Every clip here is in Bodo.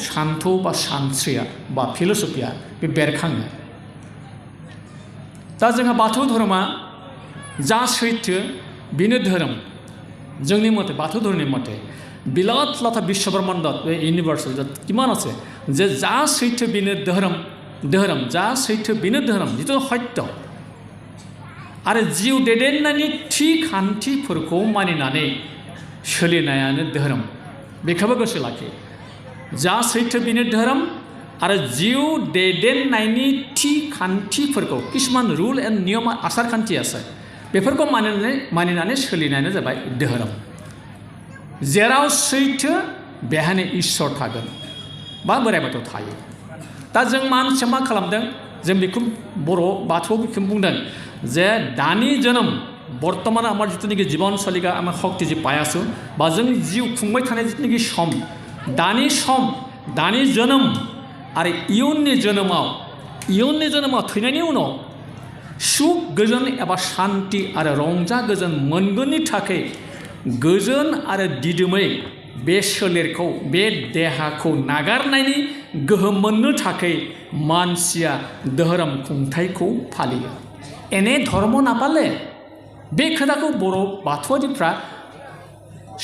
सान्थौ बा सानस्रिया बा फिलसफिया बे बेरखाङो दा जोंहा बाथौ धोरोमा जा सैथो बेनो धोरोम जोंनि मते बाथौ धोरोमनि मते बिराद लाथा विश्व ब्रह्माण्ड बे इउनिभार्सेल किमान আছে যে যা सैथो बेनो धोरोम जा सैथो बेनो धोरोम जिथु सत्य आरो जिउ दैदेननायनि थि खान्थिफोरखौ मानिनानै सोलिनायानो धोरोम बेखौबो गोसो लाखि जा सैथो बेनो धोरोम आरो जिउ दैदेननायनि थि खान्थिफोरखौ किसुमान रुल एन्ड नियम आसार खान्थि আছে बेफोरखौ मानिनानै सोलिनायानो जाबाय धोरोम जेराव सैथो बेहायनो इसोर थागोन बा बोराइ बाथौ थायो दा जों मानसिया मा खालामदों जों बेखौ बर' बाथौआव बेखौ बुंदों जे दानि जोनोम बर्तमान आमार जितुनिकि जीवन सलिगा आमार शक्ति जे पाइ आছো बा जों जिउ खुंबाय थानाय जितुनिकि सम दानि जोनोम आरो इयुननि जोनोमाव थैनायनि उनाव सुख गोजोन एबा शान्ति आरो रंजा गोजोन मोनगोननि थाखाय गोजोन आरो दिदोमै बे सोलेरखौ बे देहाखौ नागारनायनि गोहो मोननो थाखाय मानसिया धोरोम खुंथायखौ फालियो एने धर्म नापाले बे खोथाखौ बर' बाथौआरिफ्रा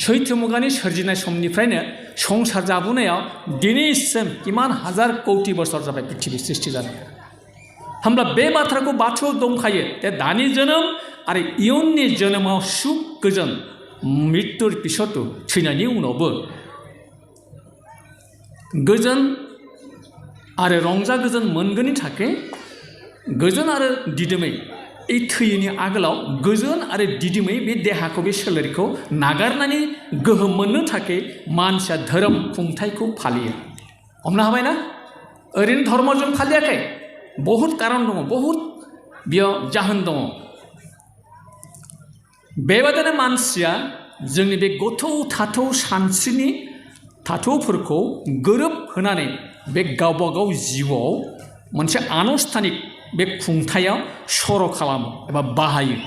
सैथो मुगानि सोरजिनाय समनिफ्रायनो संसार जाबोनायाव दिनैसिम किमान हाजार कौटि बोसोर जाबाय पृथ्वी सृष्टि जानाय होमब्ला बे बाथ्राखौ बाथौआव दंखायो जे दानि जोनोम आरो इयुननि जोनोमाव सुख गोजोन मृत्युर पिछतो थैनायनि उनावबो गोजोन आरो रंजा गोजोन मोनगोननि थाखाय गोजोन आरो दिदोमै এই थैयैनि आगोलाव गोजोन आरो दिदोमै बे देहाखौ बे सोलेरखौ नागारनानै गोहो मोननो थाखाय मानसिया धोरोम खुंथायखौ फालियो हमनो हाबाय ना ओरैनो धर्मजों फालियाखै बहुत कारन दङ बहुत बेयाव जाहोन दङ बेबादिनो मानसिया जोंनि बे गोथौ थाथौ सानस्रिनि थाथौफोरखौ गोरोब होनानै बे गावबागाव जिउआव मोनसे आनुष्ठानिक बे खुंथायाव सर' खालामो एबा बाहायो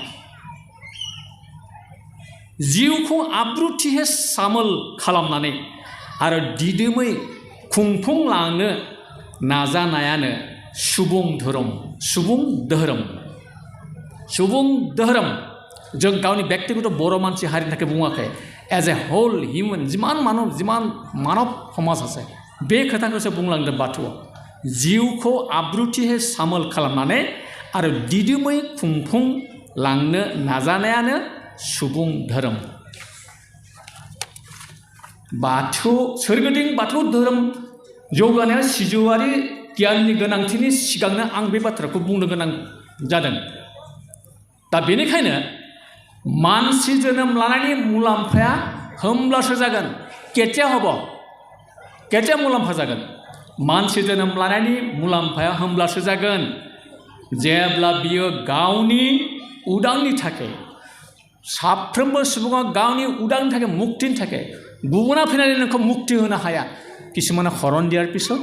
जिउखौ आब्रुथियै सामोल खालामनानै आरो दिदोमै खुंफुंलांनो नाजानायानो सुबुं धोरोम जों गावनि व्यक्तिगत बर' मानसि हारिनि थाखाय बुङाखै एज ए होल हिउमेन जिमान मानब समाज আছে बे खोथाखौसो बुंलांदों बाथौआव जिउखौ आब्रुथियै सामोल खालामनानै आरो दिदोमै खुंफुंलांनो नाजानायानो सुबुं धोरोम बाथौ सोरगिदिं बाथौ धोरोम जौगानायाव सिजौआरि गियाननि गोनांथिनि सिगांनो आं बे बाथ्राखौ बुंनो गोनां जादों दा बेनिखायनो मानसि जोनोम लानायनि मुलाम्फाया होमब्लासो जागोन केथिया मुलाम्फा जागोन मानसि जोनोम लानायनि मुलाम्फाया होमब्लासो जागोन जेब्ला बियो गावनि उदांनि थाखाय साफ्रोमबो सुबुङा गावनि उदांनि थाखाय मुक्तिनि थाखाय गुबुना फैनानै नोंखौ मुक्ति होनो हाया किसुमाना हरन दियार पिছত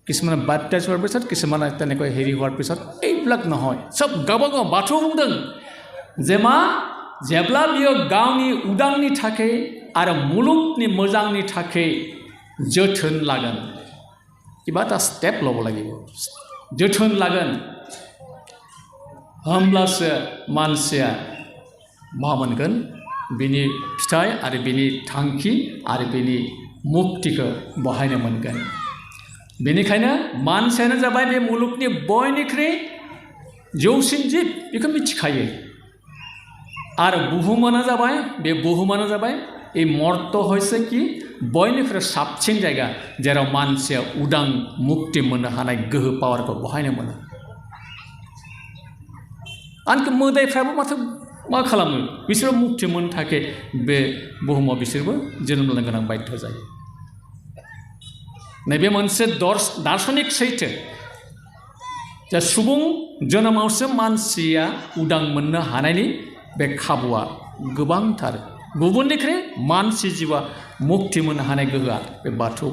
किसुमाना बाप्टाइज होৱাৰ পিছত किसुमाना তেনেকৈ হেৰি হোৱাৰ পিছত এইবিলাক নহয় सब गावबागाव बाथौ बुंदों जे मा जेब्ला बियो गावनि उदांनि थाखाय आरो मुलुगनि मोजांनि थाखाय जोथोन लागोन किबा এটা स्टेप ল'ব লাগিব जोथोन लागोन होमब्लासो मानसिया मा मोनगोन बिनि फिथाइ आरो बिनि थांखि आरो बिनि मुक्तिखौ बहायनो मोनगोन बेनिखायनो मानसियानो जाबाय बे मुलुगनि बयनिख्रुइ जौसिन जिब बेखौ मिथिखायो आरो बुहुमानो जाबाय এই মর্ত হয়েছে কি बयनिख्रुइ साबसिन जायगा जेराव मानसिया उदां मुक्ति मोननो हानाय गोहो पावारखौ बहायनो मोनो आनखि मोदायफ्राबो माथो मा खालामो बिसोर मुक्ति मोननो थाखाय बे बुहुमाव बिसोरबो जोनोम लानो गोनां बाध्य जायो नैबे मोनसे दार्शनिक सैथो जे सुबुं जोनोमावसो मानसिया उदां मोननो हानायनि बे खाबुआ गोबांथार गुबुननिख्रुइ मानसि जिउआ मुक्ति मोननो हानाय गोहोआ बे बाथौ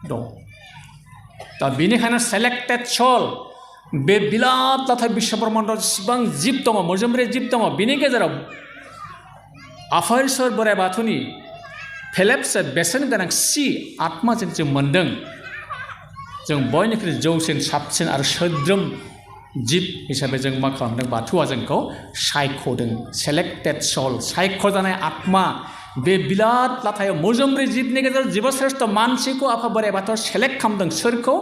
दं दा बेनिखायनो सेलेक्टेड सोल बे बिराद नाथाय विश्व ब्रह्माण्डआव जेसेबां जिब दङ मोजोमब्रै जिब दङ बेनि गेजेराव आफा इसोर बोराइ बाथौनि फेलेप्सआ बेसेन गोनां सि आत्माजों जों मोन्दों जों बयनिख्रुइ जौसिन साबसिन आरो सोद्रोम जिब हिसाबै जों मा खालामदों बाथौआ जोंखौ सायख'दों सेलेक्टेड सोल सायख'जानाय आत्मा बे बिराद लाथायाव मोजोमब्रै जिबनि गेजेराव जिबश्रेष्ठ मानसिखौ आफा बोराइ बाथौआ सेलेक्ट खालामदों सोरखौ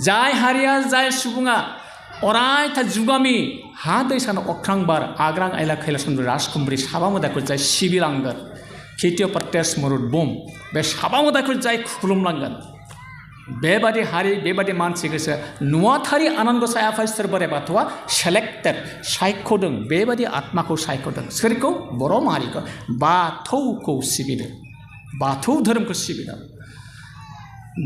जाय हारिया जाय सुबुङा अरायथा जुगामि हा दै सान अख्रां बार आग्रां आयला खैलासुन्द्र राजकुमारी साबा मोदायखौ जाय सिबिलांगोन खेतिय'पट्टेस मुरुड बुम बे साबा मोदायखौ जाय खुलुमलांगोन बेबादि हारि बेबादि मानसि गोसो नुवाथारि आनान गसाइ आफा इसोर बोराइ बाथौआ सेलेक्टेड सायख'दों बेबादि आत्माखौ सायख'दों सोरखौ बर' माहारिखौ बाथौखौ सिबिदों बाथौ धोरोमखौ सिबिदों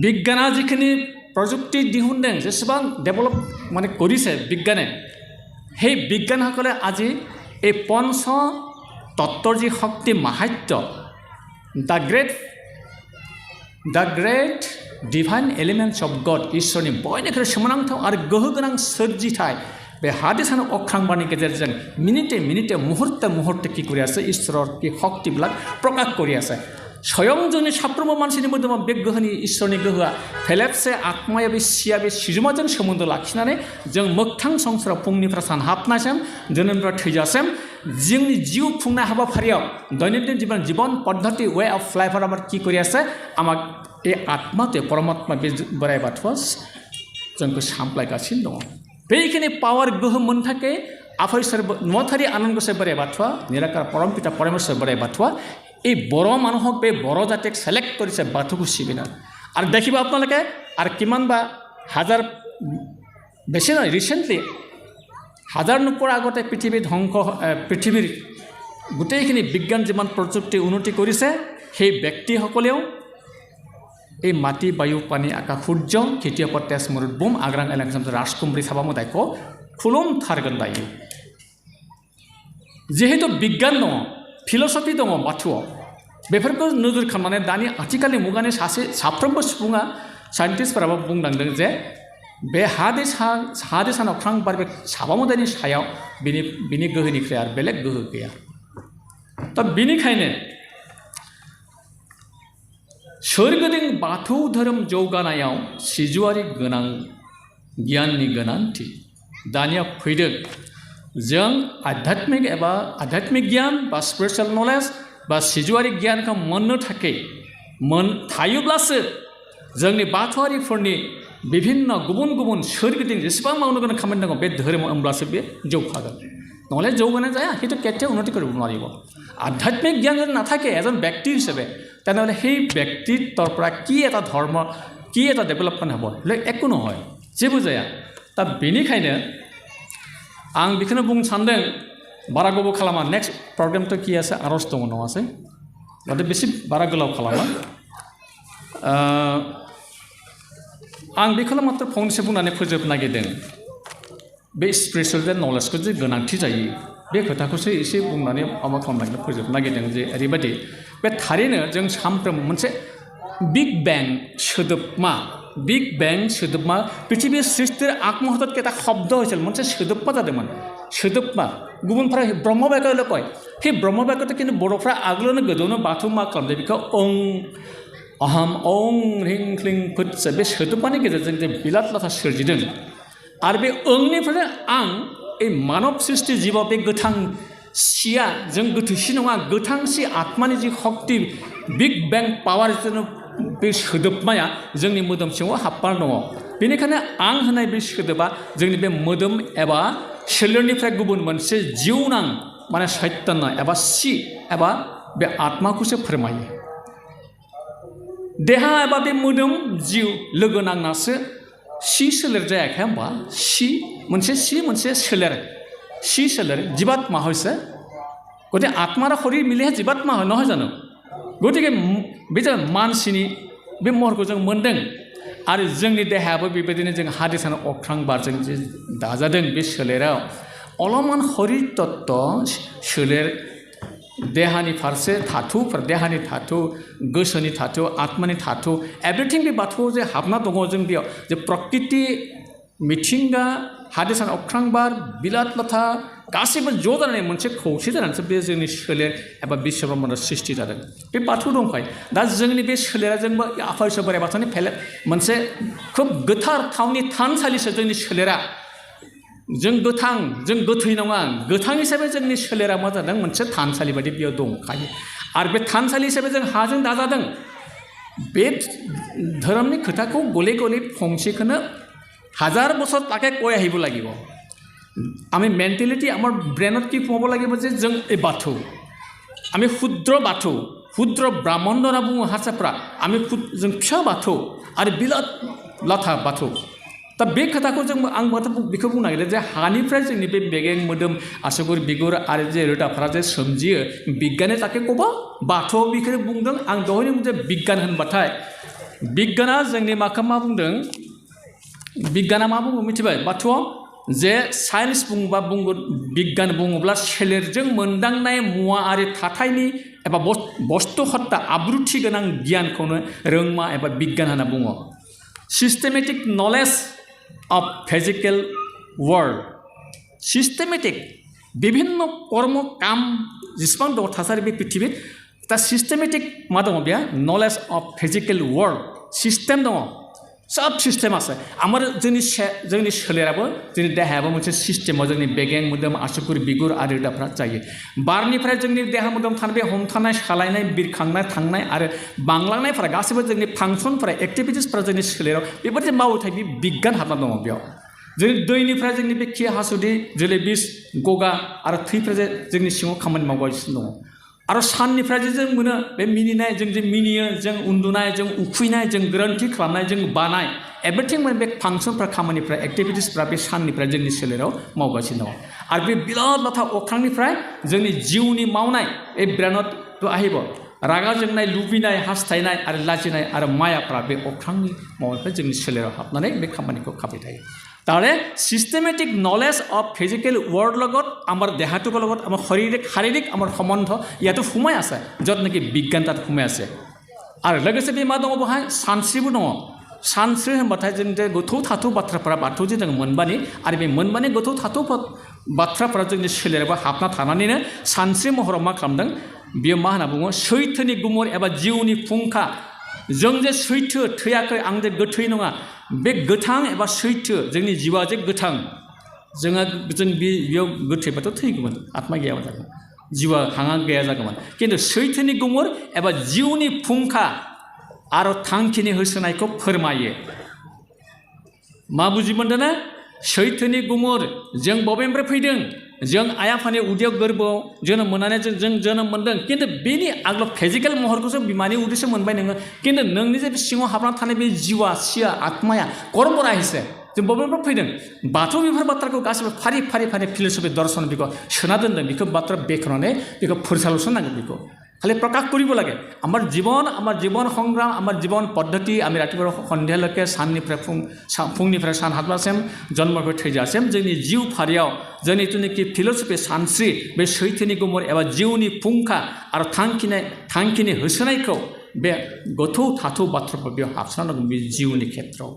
बिगियाना जिखिनि प्रजुक्ति दिहुनदों जेसेबां डेभेलप माने কৰিছে বিজ্ঞানে সেই বিজ্ঞানসকলে আজি এই পঞ্চ তত্ত্বৰ যি শক্তি মাহাত্য the great divine elements of god ईश्वरनि बयनिख्रुइ सोमोनांथाव आरो गोहोगोनां सोरजिथाय बे हा दै सान अख्रां बारनि गेजेरजों मिनिटे मिनिटे मुहूर्ते मुहूर्ते কি কৰি আছে ঈশ্বৰৰ কি শক্তিবিলাক প্ৰকাশ কৰি আছে स्वयं जोंनि साफ्रोमबो मानसिनि मोदोमाव बे गोहोनि ईश्वरनि गोहोआ फेलेप्से आत्माया बे सिया बे सिजुमाजों सोमोन्दो लाखिनानै जों मोगथां संसाराव फुंनिफ्राय सान हाबनायसिम जोनोमनिफ्राय थैजासिम जोंनि जिउ खुंनाय हाबाफारियाव दैनन्दिन जीवन पद्धति वे अफ लाइफआव आमार কি কৰি আছে আমাক এই आत्माते परमात्मा बे बोराइ बाथौआ जोंखौ सामलायगासिनो दङ बेखिनि पावार गोहो मोनथाखे आफा इसोर नुवाथारि आनान गसाइ बोराइ बाथौआ निराकार परमपिता परमेश्वर बोराइ बाथौआ এই বড় মানুহক বে বড় জাতিক সিলেক্ট কৰিছে বাথৌকো সিবিনা আৰু দেখিব আপোনালোকে আৰু কিমান বা হাজাৰ বেছি নহয় ৰিসেন্টলি হাজাৰ নোপৰ আগতে পৃথিৱীৰ গোটেইখিনি বিজ্ঞান যিমান প্ৰযুক্তি উন্নতি কৰিছে সেই ব্যক্তিসকলেও এই মাটি বায়ু পানী আকাশ সূৰ্য খেতিয়পত্তেছ মুৰুড বুম আগ্ৰাং এলেংসম ৰাজকুমাৰী সাবামদাইকো खुलुमथारगोन दायो जिहेतु बिगियान दङ फिलसफि दङ बाथौआव बेफोरखौ नोजोर खालामनानै दानि आथिखालनि मुगानि साफ्रोमबो सुबुङा साइन्टिस्टफोराबो बुंलांदों जे बे हा दै सान अख्रां बार बे साबा मोदायनि सायाव बिनि गोहोनिफ्राय आरो बेलेग गोहो गैया दा बिनिखायनो सोरगिदिं बाथौ धोरोम जौगानायाव सिजुआरि गोनां गियाननि गोनांथि दानिया फैदों जों आध्यात्मिक गियान बा स्पिरिचुअल नलेज बा सिजुआरि गियानखौ मोननो थाखाय थायोब्लासो जोंनि बाथौआरिफोरनि विभिन्न गुबुन गुबुन सोरगिदिं जेसेबां मावनो गोनां खामानि दङ बे धोरोम होमब्लासो बे जौगागोन নহ'লে जौगानाय जाया সেইটো কেতিয়াও উন্নতি কৰিব নোৱাৰিব আধ্যাত্মিক জ্ঞান যদি নাথাকে এজন ব্যক্তি হিচাপে তেনেহ'লে সেই ব্যক্তিত্বৰ পৰা কি এটা ধৰ্ম কি এটা ডেভেলপমেণ্ট হ'ব একো নহয় जेबो जाया दा बेनिखायनो आं बेखौनो बुंनो सानदों बारा गोबाव खालामा नेक्स्ट प्रग्रामथ' कि आसे आर'ज दङ नङासै जाहाथे बेसे बारा गोलाव खालामा आं बेखौनो मात्र फंनैसो बुंनानै फोजोबनो नागिरदों बे स्पिरिचुअल नलेजखौ जे गोनांथि जायो बे खोथाखौसो एसे बुंनानै माबा खालामनानै फोजोबनो नागिरदों जे ओरैबायदि बे थारैनो जों सानफ्रोमबो मोनसे बिग बें सोदोबमा बिग बें सोदोबमा पृथिबी सृष्टिर आत्महतत এটা শব্দ হৈছিল मोनसे सोदोबमा जादोंमोन सोदोबमा गुबुनफ्रा ब्रह्म बाक्यले कय हे ब्रह्म बाक्यते किन्तु बर'फ्रा आगोलावनो गोदोनो बाथौ मा खालामदों बेखौ ओं अहम ओं ह्रिं क्लिं फुटसे बे सोदोबमानि गेजेरजों जे बिलात लाथा सोरजिदों आरो बे ओंनिफ्रायनो आं এই मानव सृष्टि जीव बे गोथां सिया जों गोथौसि नङा गोथांसि आत्मानि जि शक्ति बिग बें पावार बे सोदोबमाया जोंनि मोदोम सिङाव हाबनानै दङ बेनिखायनो आं होनाय बे सोदोबा जोंनि बे मोदोम एबा सोलेरनिफ्राय गुबुन मोनसे जिउनां माने चैतन्य एबा सि एबा बे आत्माखौसो फोरमायो देहा एबा बे मोदोम जिउ लोगो नांनासो सि सोलेर जायाखै होमबा सि मोनसे सोलेर जीवात्मा হৈছে गते आत्मा आरो शरीर मिलिहे जीवात्मा হয় নহয় জানো गतिके बे मानसिनि बे महरखौ जों मोनदों आरो जोंनि देहायाबो बेबायदिनो जों हा दै सान अख्रां बारजों जे दाजादों बे सोलेराव अलमान शरीर तत्व सोलेर देहानि फारसे धातुफोर देहानि धातु गोसोनि धातु आत्मानि धातु एभ्रिथिं बे बाथौआव जे हाबना दङ जों बेयाव जे प्रकृति मिथिंगा हादै सान अख्रां बार बिलात लाथा गासैबो ज' जानानै मोनसे खौसे जानानैसो बे जोंनि सोलेर एबा बिश्वब्रह्माण्ड सृष्टि जादों बे बाथौ दंखायो दा जोंनि बे सोलेरा जोंबो आफा इसोर बोराइ बाथौनि मोनसे खोब गोथार थावनि थानसालिसो जोंनि सोलेरा जों गोथां जों गोथै नङा गोथां हिसाबै जोंनि सोलेरा मा जादों मोनसे थानसालि बायदि बेयाव दंखायो आरो बे थानसालि हिसाबै जों हाजों दाजादों बे धोरोमनि खोथाखौ गले गले फंसेखौनो হাজাৰ বছৰ তাকে কৈ আহিব লাগিব আমি মেণ্টেলিটি আমাৰ ব্ৰেইনত কি ক'ব লাগিব যে जों এই বাথौ আমি ক্ষুদ্ৰ ব্ৰাহ্মণ होनना बुङो हारसाफ्रा जों फिसा बाथौ आरो बिराद लाथा बाथौ दा बे खोथाखौ आं बेखौ बुंनो नागिरदों जे हानिफ्राय जोंनि बे बेगें मोदोम आसुगुर बिगुर आरो जे रोदाफोरा जे सोमजियो बिगियाननि ताके कबा बाथौ बेखौनो बुंदों आं दहायनो बुंदों बिगियान होनबाथाय बिगियाना जोंनि माखौ मा बुंदों बिगियाना मा बुङो मिथिबाय बाथौआव जे साइन्स बुङोबा बिगियान बुङोब्ला सोलेरजों मोनदांनाय मुवा आरो थाथायनि एबा बस्तु हत्ता आब्रुथि गोनां गियानखौनो रोंमा एबा बिगियान होनना बुङो systematic knowledge of physical world systematic বিভিন্ন কর্ম কাম যেসমান দङ थासारि बे पृथ्वी दा सिस्टेमेटिक मा दङ बेया knowledge of physical world system दङ सब सिस्टेम আছে আমার जोंनि सोलेराबो जोंनि देहायाबो मोनसे सिस्टेमाव जोंनि बेगें मोदोम आसुगुर बिगुर आरो रोदाफ्रा जायो बारनिफ्राय जोंनि देहा मोदोम थानाय बे हमथानाय सालायनाय बिरखांनाय थांनाय आरो बांलांनायफोरा गासैबो जोंनि फांसनफोरा एक्टिभिटिसफोरा जोंनि सोलेराव बेबायदि मावथाय बे बिगियान हाबना दङ बेयाव जोंनि दैनिफ्राय जोंनि बे खि हासुदै जोलै बिस गगा आरो थैफ्रा जोंनि सिङाव खामानि मावगासिनो दङ आरो साननिफ्राय जे जों मोनो बे मिनिनाय जों जे मिनियो जों उन्दुनाय जों उखैनाय जों गोरोन्थि खालामनाय जों बानाय एभ्रिथिं माने बे फांसनफ्रा खामानिफ्रा एक्टिभिटिसफ्रा बे साननिफ्राय जोंनि सोलेराव मावगासिनो दङ आरो बे बिराद लाथा अख्रांनिफ्राय जोंनि जिउनि मावनाय बे ब्रेनत আহিব रागा जोंनाय लुबैनाय हास्थायनाय आरो लाजिनाय आरो मायाफ्रा बे अख्रांनि मावनायनिफ्राय जोंनि सोलेराव हाबनानै बे खामानिखौ खालामबाय थायो তাহলে systematic knowledge of physical world লগত আমাৰ দেহাটোৰ লগত আমাৰ শাৰীৰিক আমাৰ সম্বন্ধ ইয়াতো সোমাই আছে য'ত নেকি বিজ্ঞান তাত সোমাই আছে আৰু लोगोसे बे मा दङ बहाय सानस्रिबो दङ सानस्रि होनबाथाय जों जे गोथौ थाथौ बाथ्राफोरा बाथौजों जों मोनबानि आरो बे मोनबानि गोथौ थाथौ बाथ्राफोरा जोंनि सोलेराव हाबना थानानैनो सानस्रि महराव मा खालामदों बियो मा होनना बुङो सैथोनि गुमुर एबा जिउनि फुंखा जों जे सैथो थैयाखै आं जे गोथै नङा बे गोथां एबा सैथो जोंनि जिउआ जे गोथां जों बेयाव गोथैबाथ' थैगौमोन आत्मा गैयाबा जागौमोन जिउआ हाङा गैया जागौमोन खिन्थु सैथोनि गुमुर एबा जिउनि फुंखा आरो थांखिनि होसोनायखौ फोरमायो मा बुजि मोनदों ना सैथोनि गुमुर जों बबेनिफ्राय फैदों जों आइ आफानि उदैयाव गोरबोआव जोनोम मोननानै जों जोनोम मोनदों खिन्थु बेनि आगोलाव फिजिकेल महरखौसो बिमानि उदैसो मोनबाय नोङो खिन्थु नोंनि जे सिङाव हाबनानै थानाय बे जिउआ सिया आत्माया कर्मरा हिसे जों बबेनिफ्राय फैदों बाथौ बेफोर बाथ्राखौ गासैबो फारि फारि फारि फिलसफि दर्शन बेखौ सोना दोनदों बेखौ बाथ्रा बेखेवनानै बेखौ फोरसाल'सो नांगौ बेखौ खालि प्रकाश কৰিব লাগে আমাৰ জীৱন সংগ্ৰাম আমাৰ জীৱন পদ্ধতি আমি ৰাতিপুৱা সন্ধিয়ালৈকে फुंनिफ्राय सान हाबजासिम जन्मनिफ्राय थैजासिम जोंनि जिउ फारियाव जोंनि जिथुनाखि फिलसफि सानस्रि बे सैथोनि गुमुर एबा जिउनि फुंखा आरो थांखिनि होसोनायखौ बे गोथौ थाथौ बाथ्राफोर बेयाव हाबसोना दं बे जिउनि खेत्रआव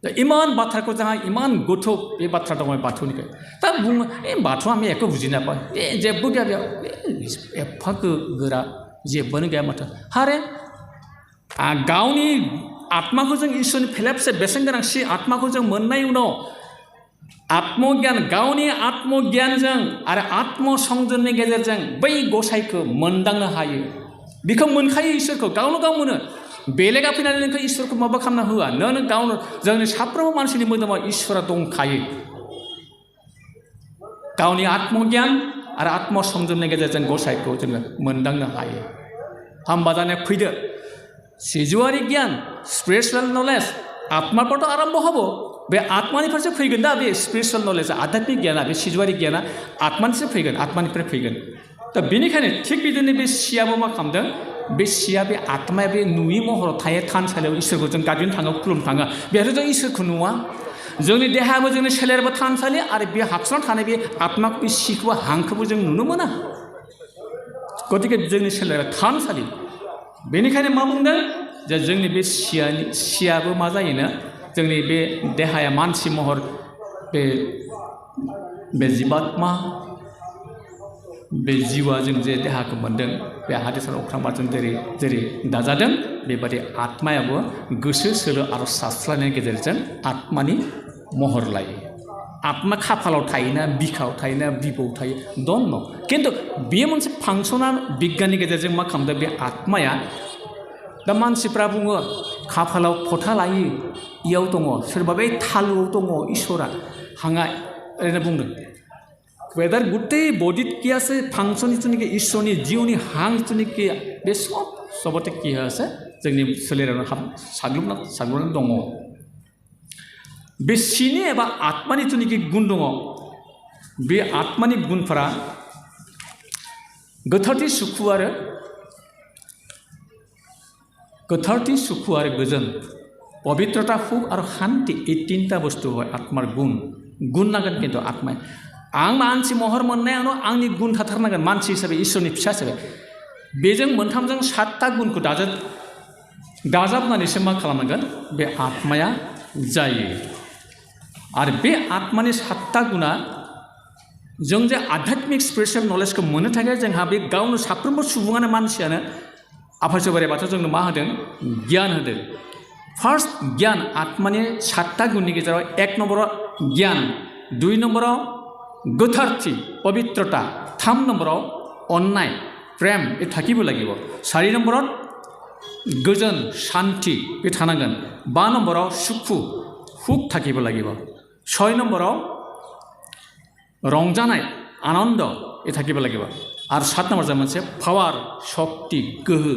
दा इमान बाथ्राखौ जोंहा इमान गोथौ बे बाथ्रा दङ बाथौनिखौ दा बुङो बाथौआ आं एख' बुजि नापाय जेबो गैया बेयाव एफा गोरा जेबोनो गैया माथो हारे गावनि आत्माखौ जों इसोरनि फेलेबसे बेसेन गोनांसि आत्माखौ जों मोननाय उनाव आत्मज्ञान गावनि आत्मज्ञानजों आरो आत्मसंजननि गेजेरजों बै गसाइखौ मोनदांनो हायो बेखौ मोनखायो इसोरखौ गावनो गाव मोनो बेलेगा फैनानै नोंखौ इसोरखौ माबा खालामना होआ नों गावनो जोंनि साफ्रोमबो मानसिनि मोदोमाव इसोरा दंखायो गावनि आत्मज्ञान आरो आत्मसंजननि गेजेरजों गसाइखौ जोङो मोनदांनो हायो हामबा जानाया फैदो सिजुआरि गियान स्पिरिचुवेल नलेज आत्माखौथ' आरम्भ हब बे आत्मानिफ्रायसो फैगोन दा बे स्पिरिचुवेल नलेजआ आध्यात्मिक गियाना बे सिजुआरि गियाना आत्मानिफ्राय फैगोन आत्मानिफ्राय फैगोन दा बेनिखायनो थिग बिदिनो बे सियाबो मा खालामदों बे सिया बे आत्माया बे नुयि महराव थायो थानसालियाव इसोरखौ जों गाबज्रिनो थाङो खुलुमनो थाङो बेहायथ' जों इसोरखौ नुवा जोंनि देहायाबो जोंनि सोलेराबो थानसालि आरो बे हाबसोना थानाय बे आत्माखौ बे सिखौबो हांखौबो जों नुनो मोना गतिके जोंनि सोलेरा थानसालि बेनिखायनो मा बुंदों जे जोंनि बे सियाबो मा जायोनो जोंनि बे देहाया मानसि महर बे जिबात्मा बे जिउआ जों जे देहाखौ मोन्दों बे हादोर अख्रां बारजों जेरै दाजादों बेबादि आत्मायाबो गोसो सोलो आरो सानस्लायनायनि गेजेरजों आत्मानि महर लायो आत्मा खाफालाव थायोना बिखायाव थायोना बिबौ थायो दन न खिन्थु बेयो मोनसे फांसना बिगियाननि गेजेरजों मा खालामदों बे आत्माया दा मानसिफ्रा बुङो खाफालाव फथा लायो इयाव दङ सोरबा बे थालुआव दङ इसोरा हाङा ओरैनो बुंदों वेदार गुटे बडित কি আছে फांसन जिथुनिखि इसोरनि जिउनि हां जिथुनिखि बे सबते কি আছে जोंनि सोलेरावनो साग्लोबनानै दङ बे सिनि एबा आत्मानि जिथुनिखि गुन दङ बे आत्मानि गुनफोरा गोथारथि सुखु आरो गोजोन पवित्रता सुख आरो शान्ति এই তিনটা বস্তু হয় आत्मार गुन नांगोन किन्तु आत्मा आं मानसि महर मोननायावनो आंनि गुन थाथारनांगोन मानसि हिसाबै इसोरनि फिसा हिसाबै बेजों मोनथामजों 7टा गुनखौ दाजाबनानैसो मा खालामनांगोन बे आत्माया जायो आरो बे आत्मानि 7टा गुना जों जे आध्यात्मिक स्पिरिचुवेल नलेजखौ मोननो थाखाय जोंहा बे गावनो साफ्रोमबो सुबुङानो मानसियानो आफा बोराइ बाथौ जोंनो मा होदों गियान होदों फार्स्ट गियान आत्मानि 7टा गुननि गेजेराव 1 नम्बराव गियान 2 नम्बराव गोथारथि पवित्रता 3 नम्बराव अन्नाय प्रेम बे थाकिबो লাগিব 4 नम्बराव गोजोन शान्ति बे थानांगोन 5 नम्बराव सुख थाकिबो লাগিব 6 नम्बराव रंजानाय आनन्द बे थाकिबो লাগিব आरो 7 नम्बर मोनसे पावार शक्ति गोहो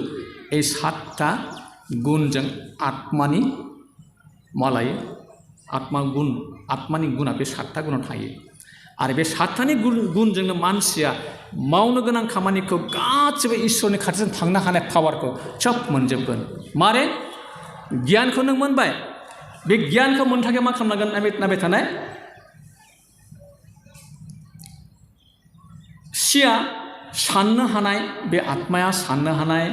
এই 7टा गुनजों आत्मानि मालायो आत्मानि गुना बे 7टा गुनाव थायो आरो बे 7टानि गुनजोंनो मानसिया मावनो गोनां खामानिखौ गासिबो इसोरनि खाथिजों थांनो हानाय पावारखौ सब मोनजोबगोन मारे गियानखौ नों मोनबाय बे गियानखौ मोननो थाखाय मा खालामनांगोन नायबाय थानाय सिया साननो हानाय बे आत्माया साननो हानाय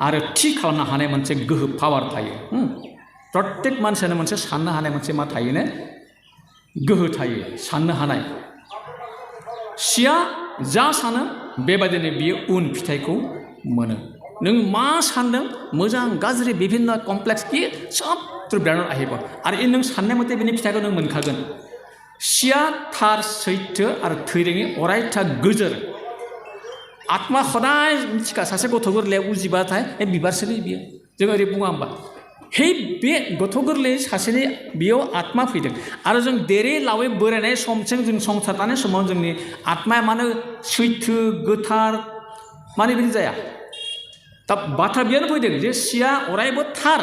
आरो थि खालामनो हानाय मोनसे गोहो पावार थायो प्रत्येक मानसियानो मोनसे साननो हानाय मोनसे मा थायोनो गोहो थायो साननो हानाय सिया जा सानो बेबायदिनो बियो उन फिथाइखौ मोनो नों मा सानदों मोजां गाज्रि बिभिन्न कमप्लेक्स कि सब তোর बेराद আহিব आरो नों साननाय मथे बिनि फिथाइखौ नों मोनखागोन सिया थार सैथो आरो थैरोङि अरायथा गोजोर आत्मा सदाय मिथिखा सासे गथ' गोरलैया उजिबाथाय बिबार सोलै बियो जों ओरै बुङा होमबा हे बे गथ' गोरलै सासेनि बेयाव आत्मा फैदों आरो जों देरै लावै बोरायनाय समसिम जों संसार थानाय समाव जोंनि आत्माया मानो सैथो गोथार माने बिदि जाया दा बाथ्रा बेयावनो फैदों जे सिया अरायबो थार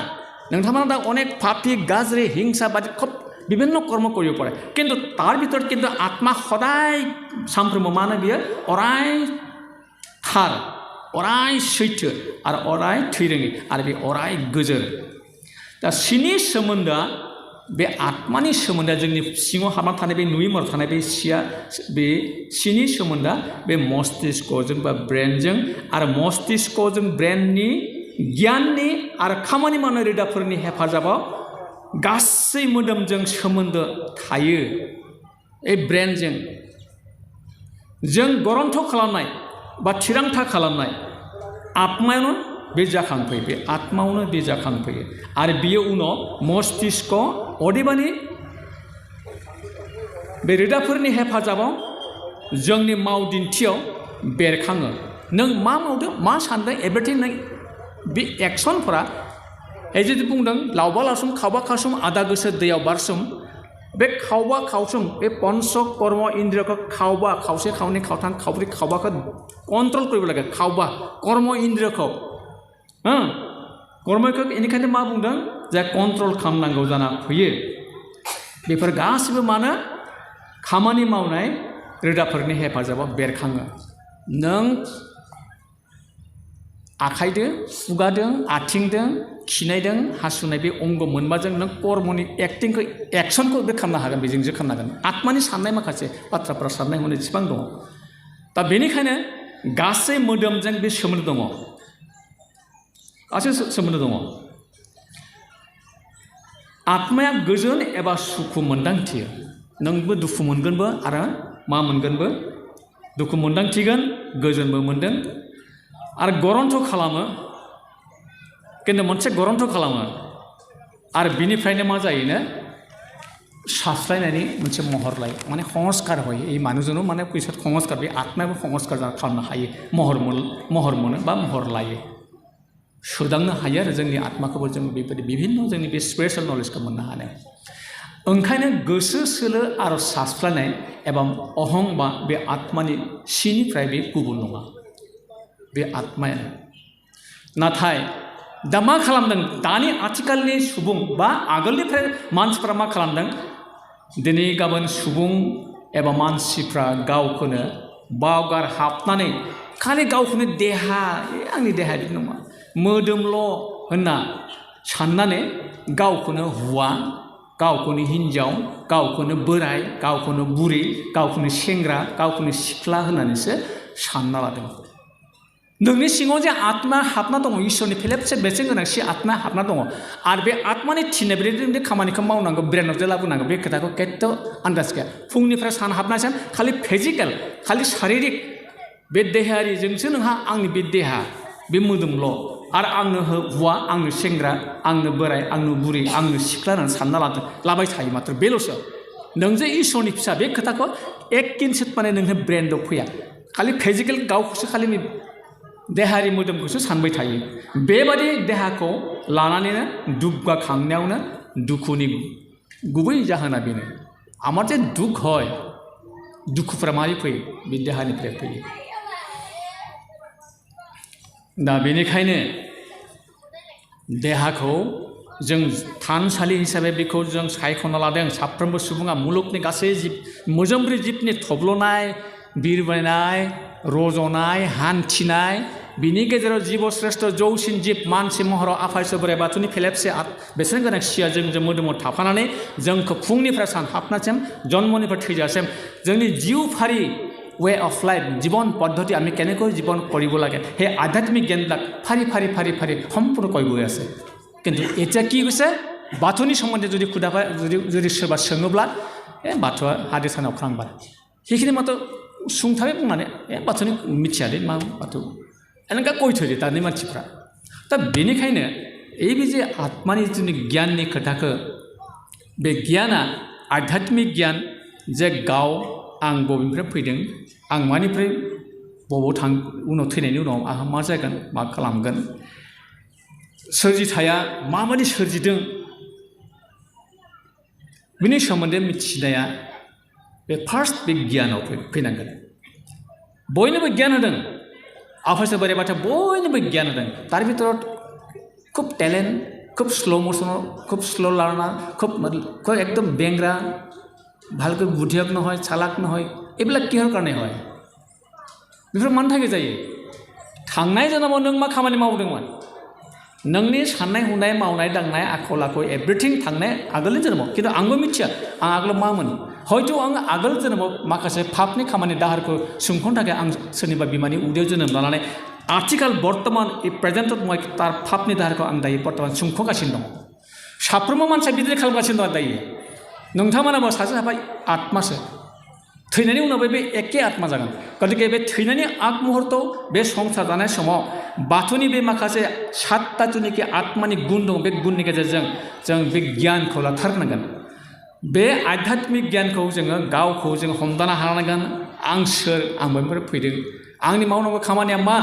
नोंथांमोना दा अनेक पापि गाज्रि हिंसा बादि खोब বিভিন্ন কর্ম কৰিব পাৰে কিন্তু তাৰ ভিতৰত কিন্তু আত্মা সদায় সামপ্ৰম মানে বিয়ে অৰাই थार अराय सैथो आरो अराय थैरोङि आरो बे अराय गोजोर दा सिनि सोमोन्दोआ बे आत्मानि सोमोन्दोआ जोंनि सिङाव हाबना थानाय बे नुयै महराव थानाय बे सिया बे सिनि सोमोन्दोआ बे मस्तिष्कजों बा ब्रेनजों आरो मस्तिष्कजों ब्रेननि गियाननि आरो खामानि मावनाय रोदाफोरनि हेफाजाबाव गासै मोदोमजों सोमोन्दो थायो ए ब्रेनजों जों गरन्थ खालामनाय बा थिरांथा खालामनाय आत्मायावनो बे जाखांफैयो बे आत्मायावनो बे जाखांफैयो आरो बियो उनाव मस्तिष्क अदेबानि बे रोदाफोरनि हेफाजाबाव जोंनि मावदिन्थियाव बेरखाङो नों मा मावदों मा सानदों एभ्रिथिं नों बे एक्सनफोरा जुदि बुंदों लावबा लावसुम खावबा खावसुम आदा गोसो दैयाव बारसुम बे खावबा खावसुम बे पन्चक कर्म इन्द्रियखौ खावबा खावसे खावनै खावथाम खावब्रै खावबाखौ कन्ट्रल কৰিব লাগে खावबा कर्म इन्द्रियखौ कर्मखौ बेनिखायनो मा बुंदों जे कन्ट्रल खालामनांगौ जाना फैयो बेफोर गासिबो मानो खामानि मावनाय रोदाफोरनि हेफाजाबाव बेरखाङो नों आखाइदों खुगादों आथिंदों खिनायदों हासुनाय बे अंग मोनबाजों नों कर्मनि एक्टिंखौ एक्सनखौ बे खालामनो हागोन बेजोंसो खालामनो हागोन आत्मानि साननाय माखासे बाथ्राफोरा साननाय हनाय जेसेबां दङ दा बेनिखायनो गासै मोदोमजों बे सोमोन्दो दङ गासै सोमोन्दो दङ आत्माया गोजोन एबा सुखु मोन्दांथियो नोंबो दुखु मोनगोनबो आरो मा मोनगोनबो दुखु मोन्दांथिगोन गोजोनबो मोनदों आरो गरन्थ खालामो खिन्थु मोनसे गरन्थ खालामो आरो बिनिफ्रायनो मा जायोनो सास्लायनायनि मोनसे महर लायो माने संस्कार होयो এই মানুষজনও মানে কৈছত সংস্कार बे आत्मायाबो संस्कार खालामनो हायो महर मोनो बा महर लायो सोदांनो हायो आरो जोंनि आत्माखौबो जों बेबायदि बिभिन्न जोंनि बे स्पिरिचुवेल नलेजखौ मोननो हानाय ओंखायनो गोसो सोलो आरो सास्लायनाय एबा अहं बा बे आत्मानि सिनिफ्राय बे गुबुन नङा बे आत्मायानो नाथाय दा मा खालामदों दानि आथिखालनि सुबुं बा आगोलनिफ्राय मानसिफ्रा मा खालामदों दिनै गाबोन सुबुं एबा मानसिफ्रा गावखौनो बावगार हाबनानै खालि गावखौनो देहा आंनि देहा बिदि नङा मोदोमल' होनना साननानै गावखौनो हौवा गावखौनो हिन्जाव गावखौनो बोराय गावखौनो बुरि गावखौनो सेंग्रा गावखौनो सिख्ला होननानैसो सानना लादों नोंनि सिङाव जे आत्मा हाबना दङ इसोरनि फेलेबसे बेसेन गोनांसि आत्मा हाबना दङ आरो बे आत्मानि थिननाय बायदि खामानिखौ मावनांगौ ब्रेनाव जे लाबोनांगौ बे खोथाखौ केत्त' आन्दाज गैया फुंनिफ्राय सान हाबनायसिम खालि फिजिकेल खालि शारिरिक बे देहायारिजोंसो नोंहा आंनि बे देहा बे मोदोमल' आरो आंनो हौवा आंनो सेंग्रा आंनो बोराय आंनो बुरि आंनो सिख्ला होननानै सानना लाबाय थायो माथ्र बेल'सो नों जे इसोरनि फिसा बे खोथाखौ एक किनसेट माने नोंनो ब्रेन्डआव फैया खालि फिजिकेल गावखौसो खालि देहायारि मोदोमखौसो सानबाय थायो बेबादि देहाखौ लानानैनो दुगाखांनायावनो दुखुनि गुबै जाहोना बेनो आमार जे दुख হয় दुखुफ्रा मारै फैयो बे देहानिफ्राय फैयो दा बेनिखायनो देहाखौ जों थानसालि हिसाबै बेखौ जों सायख'ना लादों साफ्रोमबो सुबुङा मुलुगनि गासै जिब मोजोमब्रै जिबनि थब्लनाय बिरबायनाय रज'नाय हान्थिनाय बिनि गेजेराव जिब श्रेष्ठ जौसिन जिब मानसि महराव आफा इसोर बोराइ बाथौनि फेलेबसे बेसेन गोनां सिया जों मोदोमाव थाफानानै जोंखौ फुंनिफ्राय सान हाबनासिम जन्मनिफ्राय थैजासिम जोंनि जिउ फारि वे अफ लाइफ जीवन पद्धति आमी केनेকৈ जीवन কৰিব লাগে সেই আধ্যাত্মিক জ্ঞানবিলাক ফাৰি ফাৰি ফাৰি ফাৰি সম্পূৰ্ণ কৈ গৈ আছে কিন্তু এতিয়া কি হৈছে বাথौनि সম্বন্ধে যদি যদি सोरबा सोङोब्ला बाथौआ हादे सानाव ख्रांबाय সেইখিনি मात्र सुंथाबै बुंनानै बाथौनि मिथियादे मा बाथौ এনেকা কৈ থৈ দিয়ে दानि मानसिफ्रा दा बेनिखायनो এই যে आत्मानि जोंनि गियाननि खोथाखौ बे गियाना आध्यात्मिक गियान जे गाव आं बबेनिफ्राय फैदों आं मानिफ्राय बबाव उनाव थैनायनि उनाव आंहा मा जागोन मा खालामगोन सोरजिथाया माबादि सोरजिदों बिनि सोमोन्दै मिथिनाया बे फार्स्ट बे गियानाव फैनांगोन बयनोबो गियान होदों आफा इसोर बोराइ बाथौआ बयनोबो गियान होदों तार ভিতৰত খুব टेलेन्ट খুব स्ल' मोशनाव খুব स्ल' लार्नार খুব एकदम बेंग्रा ভালকৈ বুদ্ধিয়ক নহয় চালাক নহয় এইবিলাক কিহৰ কাৰণে হয় बेफोर मानि थाखाय जायो थांनाय जोनोमाव नों मा खामानि मावदोंमोन नोंनि साननाय हनाय मावनाय दांनाय आखल आखु एभ्रिथिं थांनाय आगोलनि जोनोमाव खिन्थु आंबो मिथिया आं आगोलाव मामोन हयथ' आं आगोल जोनोमाव माखासे पापनि खामानि दाहारखौ सुंख'नो थाखाय आं सोरनिबा बिमानि उदैयाव जोनोम लानानै आथिखाल बर्तमान प्रेजेन्टआव मैं तार पापनि दाहारखौ आं दायो बर्तमान सुंख'गासिनो दङ साफ्रोमबो मानसिया बिदिनो खालामगासिनो दं दायो नोंथांमोनाबो सासे साफा आत्मासो थैनायनि उनाव बे एखे आत्मा जागोन गतिके बे थैनायनि आग मुहूर्तआव बे संसार जानाय समाव बाथौनि बे माखासे सातथा जुनिखि आत्मानि गुन दं बे गुननि गेजेरजों जों बे गियानखौ लाथारनांगोन बे आध्यात्मिक गियानखौ जोङो गावखौ जों हमदांनो हानांगोन आं सोर आं बबेनिफ्राय फैदों आंनि मावनांगौ खामानिया मा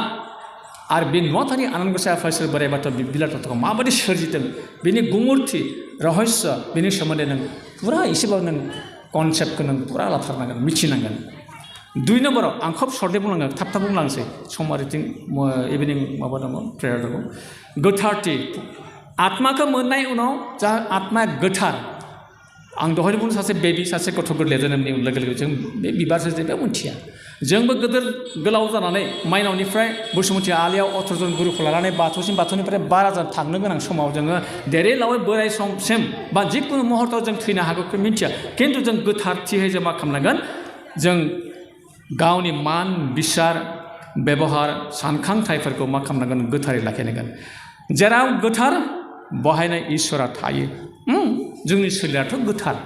आरो बे नुवाथारि आनान गसाइ आफा इसोर बोराइ बाथौ बिराद बाथौखौ माबादि सोरजिदों बेनि गुमुरथि रहस्य बेनि सोमोन्दै नों फुरा एसेबाबो नों कनसेप्टखौ नों फुरा लाथारनांगोन मिथिनांगोन दुइ नम्बराव आं खोब सर्टै बुंलांगोन थाब थाब बुंलांसै समारिथिं इभिनिं माबा दङ प्रेयार दङ गोथारथि आत्माखौ मोननाय उनाव जा आत्माया गोथार आं दहायनो बुंनो सासे बेबि सासे गथ' गोरलै जोनोमनि लोगो लोगो जों बे बिबारसो जेबो मिथिया जोंबो गोदोर गोलाव जानानै माइनावनिफ्राय बसुमति आलियाव 18 जन गुरुखौ लानानै बाथौसिम बाथौनिफ्राय 12 जन थांनो गोनां समाव जोङो देरै लावै बोराय समसिम बा जिखुनु मुहूर्तआव जों थैनो हागौखौ मिथिया खिन्थु जों गोथारथियै जों मा खालामनांगोन जों गावनि मान बिसार बेबहार सानखांथायफोरखौ मा खालामनांगोन गोथारै लाखिनांगोन जेराव गोथार बहायनाय इसोरा थायो जोंनि सोलेराथ' गोथार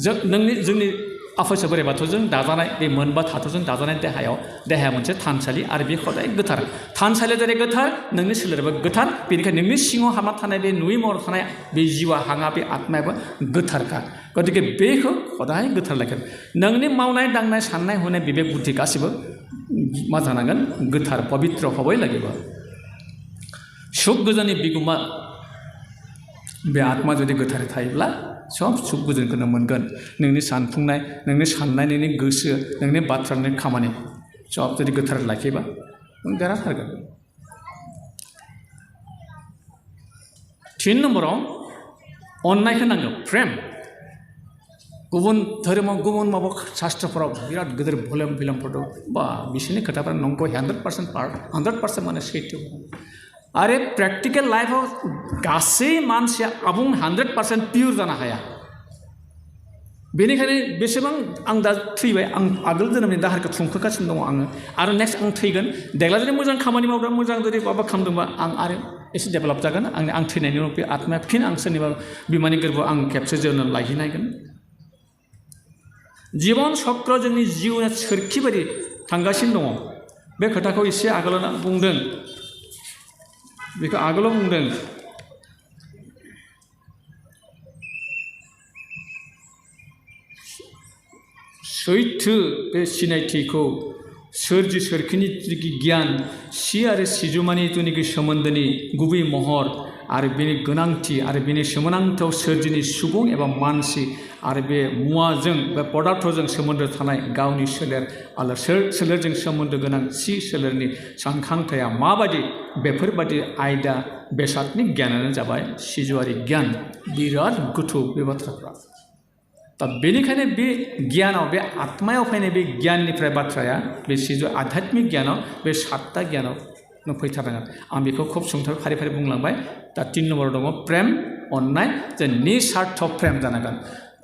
जोंनि आफा इसोर बोराइ बाथौजों दाजानाय बे मोनबा धातुजों दाजानाय देहाया मोनसे थानसालि आरो बे हदाय गोथार थानसालिया जेरै गोथार नोंनि सोलेराबो गोथार बेनिखायनो नोंनि सिङाव हाबना थानाय बे नुयै महराव थानाय बे जिउआ हाङा बे आत्मायाबो गोथारखा गतिके बेखौ हदाय गोथार लाखिगोन नोंनि मावनाय दांनाय साननाय हनाय बिबेक बुद्धि गासिबो मा जानांगोन गोथार पबित्र हबै লাগিব सुख गोजोननि बिगुमा बे आत्मा जुदि गोथारै थायोब्ला सब सुख गोजोनखौनो मोनगोन नोंनि सानफुंनाय नोंनि साननाय नोंनि गोसो नोंनि बाथ्रा नोंनि खामानि सब जुदि गोथार लाखियोबा नों देरहाथारगोन 3 नम्बराव अननायखौ नांगौ प्रेम गुबुन धोरोमाव गुबुन माबा शास्त्रफोराव बिराद गिदिर भलिउमफोर दं बा बिसोरनि खोथाफोरा नंगौ 100% माने सैथो आरो प्रेक्टिकल लाइफआव गासै मानसिया आबुं 100% पियर जानो हाया बेनिखायनो बेसेबां आं दा थैबाय आं आगोल जोनोमनि दाहारखौ खुंखोगासिनो दङ आङो आरो नेक्स्ट आं थैगोन देग्लाय जुदि मोजां खामानि मावदों मोजां जुदि माबा खालामदोंबा आं आरो एसे डेभेलप जागोन आं थैनायनि उनाव बे आत्माया फिन आं सोरनिबा बिमानि गोरबोआव आं खेबसे जोनोम लाहैनायगोन जीवन चक्र जोंनि जिउनि सोरखि बायदि थांगासिनो दङ बे खोथाखौ एसे आगोलावनो बुंदों बेखौ आगोलाव बुंदों सैथो बे सिनायथिखौ सोरजि सोरखिनि गियान सि आरो सिजुमानि तुनिकि सोमोन्दोनि गुबै महर आरो बेनि गोनांथि आरो बेनि सोमोनांथाव सोरजिनि सुबुं एबा मानसि आरो बे मुवाजों बे पदार्थजों सोमोन्दो थानाय गावनि सोलेर आरो सोलेरजों सोमोन्दो गोनां सि सोलेरनि सानखांथाया माबायदि बेफोरबायदि आयदा बेसादनि गियानानो जाबाय सिजुआरि गियान बिराद गोथौ बे बाथ्राफ्रा दा बेनिखायनो बे गियानाव बे आत्मायाव फैनाय बे गियाननिफ्राय बाथ्राया बे सिजु आध्यात्मिक गियानाव बे 7ता गियानाव नों फैथारनांगोन आं बेखौ खुब सुंथाबै फारि फारि बुंलांबाय दा 3 नम्बराव दङ प्रेम अननाय जे निस्वार्थ प्रेम जानांगोन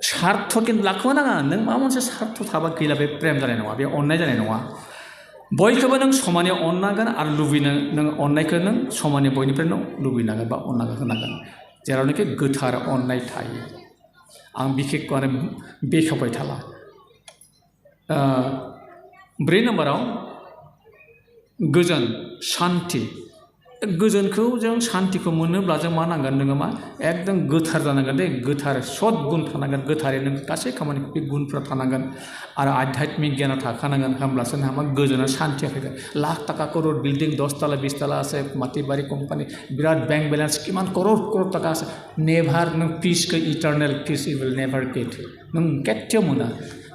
स्वार्थ किन्तु लाखोमा नाङा नों माबा मोनसे स्वार्थ थाबा गैला बे प्रेम जानाय नङा बे अननाय जानाय नङा बयखौबो नों समानै अननांगोन आरो लुबैनो नों अननायखौ नों समानै बयनिफ्राय नों लुबैनांगोन बा अननांगोन होनांगोन जेरावनाखि गोथार अननाय थायो आं बिखेखखौ आरो बेखेवबाय थाला 4 नम्बराव गोजोन शान्ति गोजोनखौ जों शान्तिखौ मोनोब्ला जों मा नांगोन नोङो मा एकदम गोथार जानांगोन दे गोथार सद गुन थानांगोन गोथारै नों गासै खामानिखौ बे गुनफ्रा थानांगोन आरो आध्यात्मिक गियाना थाखानांगोन होमब्लासो नोंहा मा गोजोना शान्तिया फैगोन लाख थाखा करोड़ बिल्डिं 10 तला 20 तला আছে माटी बारी कोम्पानी बिराद बैंक बैलेंस किमान करोड़ थाखा আছে नेभार नों पिसखौ Eternal piece you will never gate नों केथियाव मोना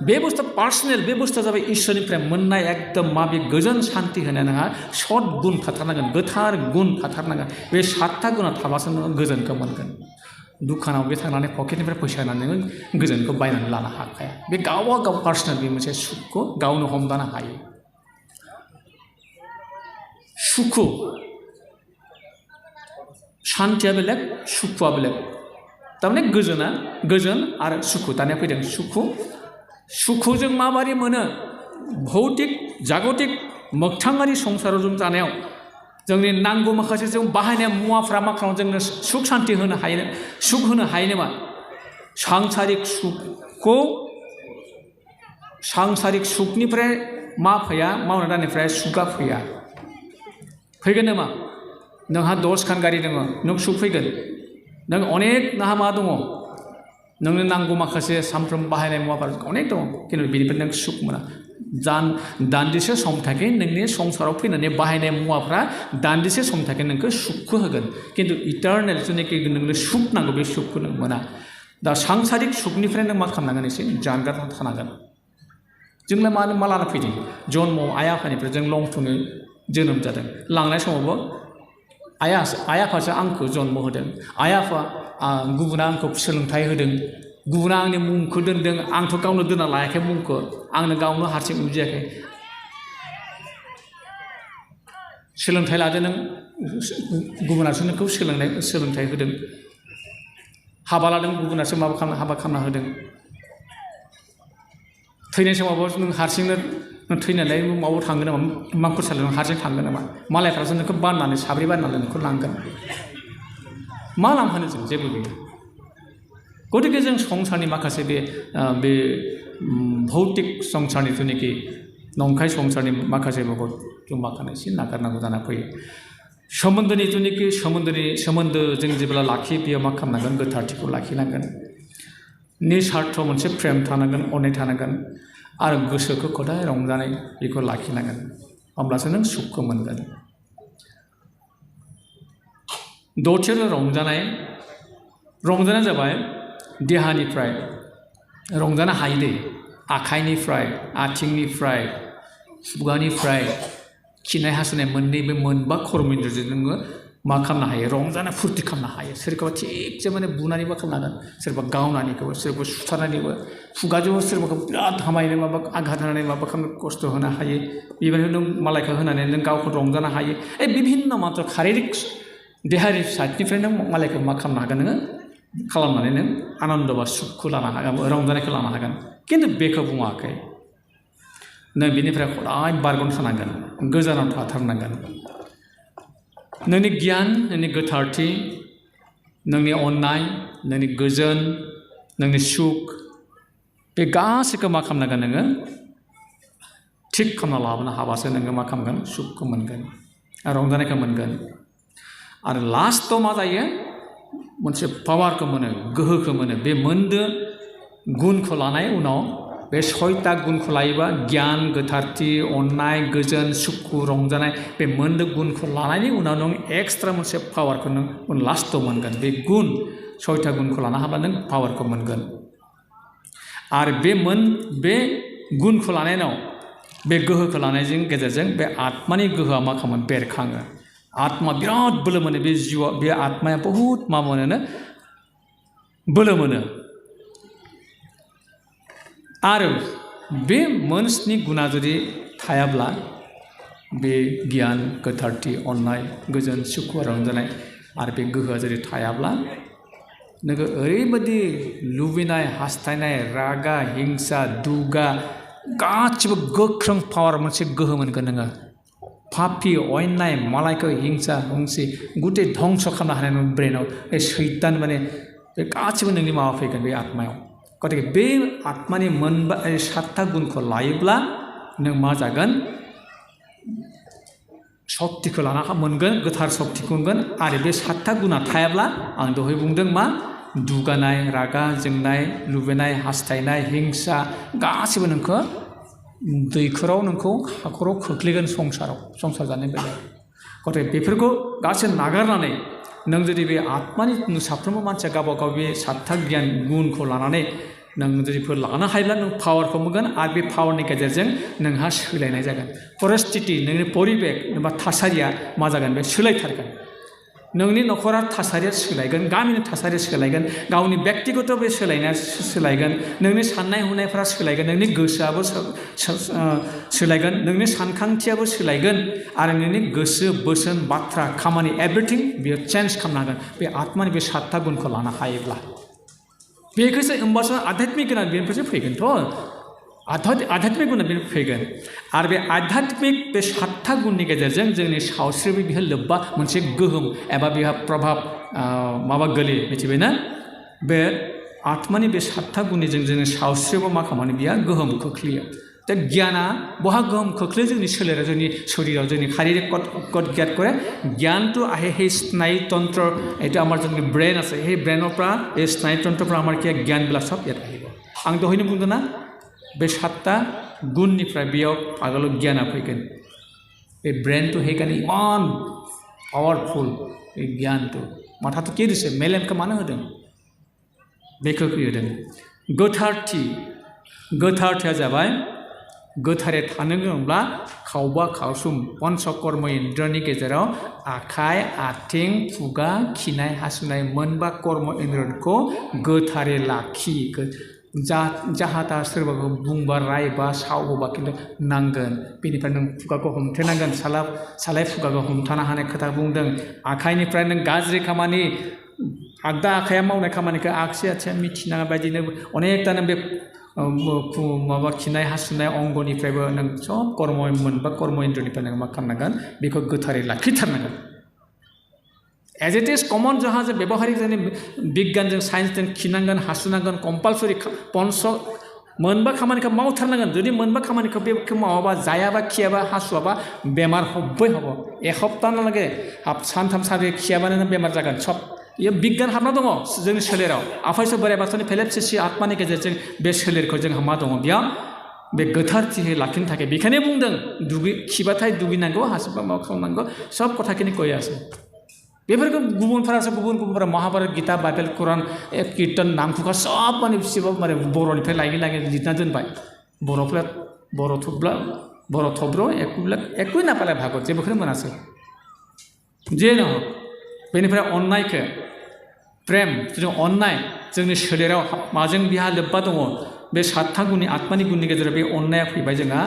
बे बुस्थु पार्सनेल बे बुस्थुआ जाबाय इसोरनिफ्राय मोननाय एकदम माबे गोजोन शान्ति होनाय नोंहा सद गुन थाथारनांगोन गोथार गुन थाथारनांगोन बे 7ता गुना थाबासो नों गोजोनखौ मोनगोन दुखानाव बे थांनानै पकेटनिफ्राय फैसा होनानै नों गोजोनखौ बायनानै लानो हाखाया बे गावबा गाव पार्सनेल बे मोनसे सुखखौ गावनो हमदानो हायो सुखु शान्तिया बेलेग सुखुआ बेलेग थारमाने गोजोन आरो सुखु दानिया फैदों सुखु जों माबोरै मोनो भौतिक जागतिक मोगथाङारि संसाराव जों जानायाव जोंनि नांगौ माखासे जों बाहायनाय मुवाफ्रा मा खालामो जोंनो सुख शान्ति होनो हायो सुख होनो हायो नामा सांसारिक सुखनिफ्राय मा फैया मावनाय दांनायनिफ्राय सुखा फैगोन नामा नोंहा 10 खान गारि दङ नों सुख फैगोन नों अनेक नोंहा मा दङ नोंनो नांगौ माखासे सामफ्रोम बाहायनाय मुवाफोर अनेक दङ खिन्थु बेनिफ्राय नों सुख मोना दान्दिसे सम थाखाय नोंनि संसाराव फैनानै बाहायनाय मुवाफ्रा दान्दिसे सम थाखाय नोंखौ सुखखौ होगोन खिन्थु इटारनेल जेनाखि नोंनो सुख नांगौ बे सुखखौ नों मोना दा सांसारिक सुखनिफ्राय नों मा खालामनांगोन एसे जानगार थानांगोन जोंलाय मा लाना फैदों जन्मआव आइ आफानिफ्राय जों लंथङै जोनोम जादों लांनाय समावबो आइ आफासो आंखौ जन्म होदों आइ आफा गुबुना आंखौ सोलोंथाइ होदों गुबुना आंनि मुंखौ दोनदों आंथ' गावनो दोनना लायाखै मुंखौ आंनो गावनो हारसिं उजियाखै सोलोंथाइ लादों नों गुबुनासो नोंखौ सोलोंथाइ होदों हाबा लादों गुबुनासो हाबा खालामना होदों थैनाय समावबो नों हारसिंनो थैनानै माबाव थांगोन नामा मांखर सालियाव हारसिं थांगोन नामा मालायफ्रासो नोंखौ बाननानै साब्रै बाननानै नोंखौ लांगोन मा लांफानो जों जेबो गैया गतिके जों संसारनि माखासे बे भौतिक संसारनि जिथुनाखि नंखाय संसारनि माखासे माबाखौ जों माखासे एसे नागारनांगौ जाना फैयो सोमोन्दोनि जिथुनाखि सोमोन्दो जों जेब्ला लाखियो बेयाव मा खालामनांगोन गोथारथिखौ लाखिनांगोन निस्वार्थ मोनसे प्रेम थानांगोन अननाय थानांगोन आरो गोसोखौ खदाय रंजानाय बेखौ लाखिनांगोन होमब्लासो नों सुखखौ मोनगोन दथियाव रंजानाया जाबाय देहानिफ्राय रंजानो हायो दै आखाइनिफ्राय आथिंनिफ्राय खुगानिफ्राय खिनाय हासुनाय मोननैबो मोनबा कर्मेन्द्रजों नोङो मा खालामनो हायो रंजाना फुरथि खालामनो हायो सोरखौबा थिगसे माने बुनानैबो खालामनो हागोन सोरबा गावनानैखौबो सोरबा सुथारनानैबो खुगाजों सोरबाखौ बिराद हामायनो माबा आघात होनानै माबा खालामनो खस्थ' होनो हायो बेबायदिनो नों मालायखौ होनानै नों गावखौ रंजानो हायो बिभिन्न मात्र शारिरिक देहायारि साइडनिफ्राय नों मालायखौ मा खालामनो हागोन नोङो खालामनानै नों आनन्द बा सुखखौ लानो हागोन रंजानायखौ लानो हागोन खिन्थु बेखौ बुङाखै नों बेनिफ्राय खदाय बारग'नो थानांगोन गोजानाव थाथारनांगोन नोंनि गियान नोंनि गोथारथि नोंनि अननाय नोंनि गोजोन नोंनि सुख बे गासैखौ मा खालामनांगोन नोङो थिग खालामना लाबोनो हाबासो नोङो मा खालामगोन सुखखौ मोनगोन रंजानायखौ मोनगोन आरो लास्टआव मा जायो मोनसे पावारखौ मोनो गोहोखौ मोनो बे मोनदो गुनखौ लानाय उनाव बे सयता गुनखौ लायोबा गियान गोथारथि अननाय गोजोन सुखु रंजानाय बे मोनदो गुनखौ लानायनि उनाव नों एक्सट्रा मोनसे पावारखौ नों लास्टआव मोनगोन बे गुन सयता गुनखौ लानो हाब्ला नों पावारखौ मोनगोन आरो बे गुनखौ लानायनाव बे गोहोखौ लानायजों गेजेरजों बे आत्मानि गोहोआ मा खालामो बेरखाङो आत्मा बिराद बोलो मोनो बे जिउआ बे आत्माया बहुद मा मोनो बोलो मोनो आरो बे मोनस्नि गुना जुदि थायाब्ला बे गियान गोथारथि अननाय गोजोन सुखु रंजानाय आरो बे गोहोआ जुदि थायाब्ला नोङो ओरैबायदि लुबैनाय हास्थायनाय रागा हिंसा दुगा गासिबो गोख्रों पावार मोनसे गोहो मोनगोन नोङो पापि अन्याय मालायखौ हिंसा हुंसि गुटे धंस खालामनो हानाय नों ब्रेनाव बे सैतान माने बे गासिबो नोंनि माबा फैगोन बे आत्मायाव गतिके बे आत्मानि मोनबा सातथा गुनखौ लायोब्ला नों मा जागोन सक्तिखौ लाना मोनगोन गोथार सक्तिखौ मोनगोन आरो बे सातथा गुना थायाब्ला आं दहाय बुंदों मा दुगानाय रागा जोंनाय लुबैनाय हास्थायनाय हिंसा गासिबो नोंखौ दैखराव नोंखौ हाखराव खोख्लैगोन संसार जानाय बेलायाव गतिके बेफोरखौ गासैबो नागारनानै नों जुदि बे आत्मानि साफ्रोमबो मानसिया गावबा गाव बे सातथा गियान गुनखौ लानानै नों जुदि लानो हायोब्ला नों पावारखौ मोनगोन आरो बे पावारनि गेजेरजों नोंहा सोलायनाय जागोन परिस्थिति नोंनि परिबेक एबा थासारिया मा जागोन बे सोलायथारगोन नोंनि न'खरा थासारिया सोलायगोन गामिनि थासारिया सोलायगोन गावनि व्यक्तिगत बे सोलायनाया सोलायगोन नोंनि साननाय हनायफ्रा सोलायगोन नोंनि गोसोआबो सोलायगोन नोंनि सानखांथियाबो सोलायगोन आरो नोंनि गोसो बोसोन बाथ्रा खामानि एभ्रिथिं बियो चेन्ज खालामनो हागोन बे आत्मानि बे सातथा गुनखौ लानो हायोब्ला बेखौसो होमबासो आध्यात्मिक गुना बेनिफ्रायसो फैगोनथ' आध्यात्मिक गुना बेनिफ्राय फैगोन आरो बे आध्यात्मिक बे सातथा गुननि गेजेरजों जोंनि सावस्रिबो बेहा लोब्बा मोनसे गोहोम एबा बेहा प्रभाब माबा गोलैयो मिथिबायना बे आत्मानि बे सातथा गुननिजों जोंनि सावस्रियावबो मा खालामो बिहा गोहोम खोख्लैयो दा गियाना बहा गोहोम खोख्लैयो जोंनि सोलेराव जोंनि शरीराव जोंनि शारीरिक कट गियान करे জ্ঞানটো আহে সেই স্নায়ুতন্ত্ৰ এটা আমাৰ যোনটো ব্ৰেইন আছে সেই ব্ৰেইনৰ পৰা এই স্নায়ুতন্ত্ৰৰপৰা আমাৰ কি জ্ঞানবিলাক সব ইয়াত আহিব आं दहायनो बुंदों ना बे सातथा गुननिफ्राय बेयाव आगोलाव गियाना फैगोन बे ब्रेइनটো সেইকাৰণে इमान पावारफुल बे गियानটো माथाটো কি দিছে मेलेमखौ मानो होदों बेखौ होदों गोथारथिया जाबाय गोथारै थानो गोनांब्ला खावबा खावसुम पन्चकर्म इन्द्रियनि गेजेराव आखाइ आथिं खुगा खिनाय हासुनाय मोनबा कर्म इन्द्रियखौ गोथारै लाखि जाहा ताहा सोरबाखौ बुंबा रायबा सावबा खिन्थु नांगोन बेनिफ्राय नों खुगाखौ हमथेनांगोन सालाय खुगाखौ हमथानो हानाय खोथा बुंदों आखाइनिफ्राय नों गाज्रि खामानि आगदा आखाइया मावनाय खामानिखौ आगसि आथिङा मिथिनाङा बायदिनो अनेकथा नों बे माबा खिनाय हासुनाय अंगनिफ्रायबो नों सब कर्म मोनबा कर्म इन्द्रियनिफ्राय नों मा खालामनांगोन बेखौ गोथारै लाखिथारनांगोन एज इट इज कमन जोंहा जे व्यवहारिक जोंनि बिगियानजों साइन्सजों खिनांगोन हासुनांगोन कम्पालसरि मोनबा खामानिखौ मावथारनांगोन जुदि मोनबा खामानिखौ बे मावाबा जायाबा खियाबा हासुवाबा बेमार हब्बै हब एसप्ताहालागै सानथाम सानब्रै खियाबानो बेमार जागोन सब बेयो बिगियान हाबना दङ जोंनि सोलेराव आफा इसोर बोराइ बाथौनि फेलेबसिसि आत्मानि गेजेरजों बे सोलेरखौ जोंहा मा दङ बेयाव बे गोथारथियै लाखिनो थाखाय बेखायनो बुंदों खिबाथाय दुगैनांगौ हासुबा माबा खालामनांगौ सब खोथाखिनि কৈ আছে बेफोरखौ गुबुनफोरासो गुबुनफोरा महाभारत गीता बाइबेल कुरान कीर्तन नामखुखा सब माने बिसिबां माने बर'निफ्राय लायै लिरना दोनबाय बर' थब्र एकुइ नापाले भागवत जेबोखौनो मोनासै जे न बेनिफ्राय अननायखौ प्रेम जों अननाय जोंनि सोलेराव माजों बिहा लोब्बा दङ बे सातथा गुननि आत्मानि गुननि गेजेराव बे अननाया फैबाय जोंहा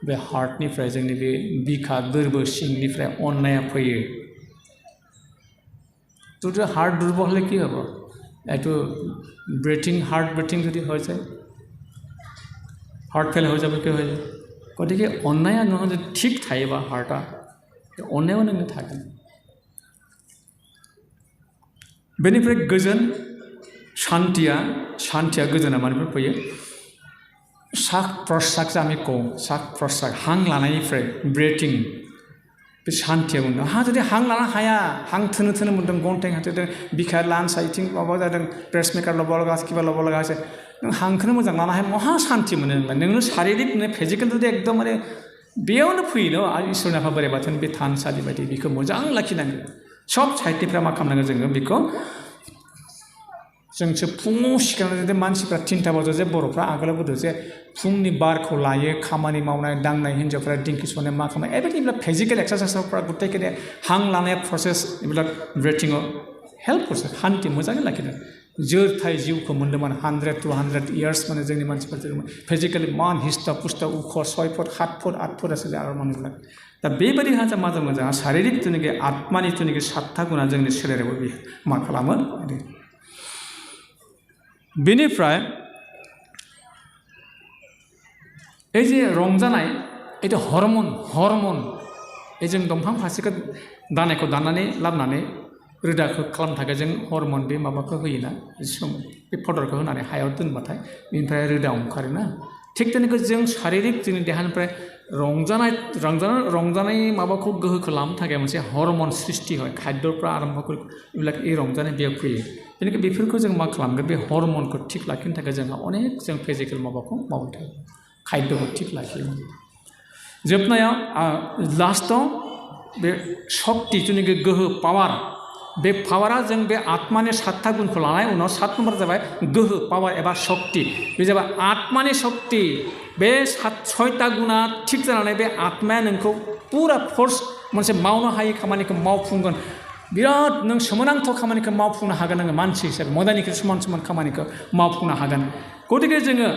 बे हार्टनिफ्राय जोंनि बे बिखा गोरबो सिंनिफ्राय अननाया फैयो तो हार्ट दुर्बल हলে কি হবে একটু হার্ট ব্রিথিং যদি হয়ে যায় हार्ट फेल हो जाবে কি হয়ে যায় গতিকে অন্যায় নয় যে ঠিক থাকবা হার্টটা অন্যায় নয় থাকেন बेनिफ्राय गोजोन शान्तिया गोजोना मानिफ्राय फैयो साक प्रसाक जामि कौ साक प्रसाक हां लानायनिफ्राय ब्रेथिं बे शान्तिया मोनो हा जुदि हां लानो हाया हां थोनो मोन्दों गन्थं हाथेदों बिखा लान साइथिं माबा जादों प्रेसमेकार लबा लगासै किबा लबा लगासै नों हांखौनो मोजां लानो हाया महा शान्ति मोनो नोंनो शारीरिक फिजिकेल जुदि एकदम माने बेयावनो फैयो न इसोरनि आफा बोराइ बाथौनि बे थानसालि बायदि बेखौ मोजां लाखिनांगौ सब साइडनिफ्राय मा खालामनांगौ जोङो बेखौ जोंसो फुङाव सिखारनानै जुदि मानसिफ्रा 3टा बाजियाव जे बर'फ्रा आगोलाव बुंदों जे फुंनि बारखौ लायो खामानि मावनाय दांनाय हिन्जावफ्रा दिंखि सनाय मा खालामनाय एभ्रिथिं फिजिकेल एक्सारसाइसफ्रा गुटेखेने हां लानाय प्रसेस एबा ब्रेथिंआव हेल्प करছে शान्ति मोजाङै लाखिनो जोरथाय जिउखौ मोन्दोंमोन 100 to 100 इयार्स माने जोंनि मानसिफोर फिजिकेलि मान हिस्टा पुस्टा उख 6 फुट 7 फुट 8 फुट आरो आरो मानसिफ्रा दा बेबायदि हाजा मा जागोन जोंहा शारीरिक तुनिके आत्मानि तुनिके 7था गुना जोंनि सोलेरावबो बे मा खालामो बेनिफ्राय এই যে रंजानाय এটা हर्मन এই जों दंफां फारसेखौ दानायखौ दाननानै लाबोनानै रोदाखौ खालामनो थाखाय जों हर्मन बे माबाखौ होयोना बे पाउडारखौ होनानै हायाव दोनबाथाय बेनिफ्राय रोदा ओंखारोना थिग তেনেকৈ जों शारीरिक जोंनि देहानिफ्राय रंजानाय माबाखौ गोहोखौ लानो थाखाय मोनसे हर्मन सृष्टि হয় खाद्यफ्रा आरम्भ করে এইবিলাক এই रंजानाय बेयाव फैयो बेनिखायनो बेफोरखौ जों मा खालामगोन बे हर्मनखौ थिग लाखिनो थाखाय जोंहा अनेक जों फिजिकेल माबाखौ मावनो थाखाय खाद्यखौ थिग लाखियो जोबनायाव लास्टआव बे शक्ति जोंनि गोहो पावार बे पावारा जों बे आत्मानि 7था गुनखौ लानाय उनाव 7 नम्बर जाबाय गोहो पावार एबा शक्ति बे जाबाय आत्मानि शक्ति बे 6टा गुना थिग जानानै बे आत्माया नोंखौ पुरा फोर्स मोनसे मावनो हायै खामानिखौ मावफुंगोन बिराद नों सोमोनांथाव खामानिखौ मावफुंनो हागोन नोङो मानसि हिसाबै मोदायनिख्रुइ समान खामानिखौ मावफुंनो हागोन गतिके जोङो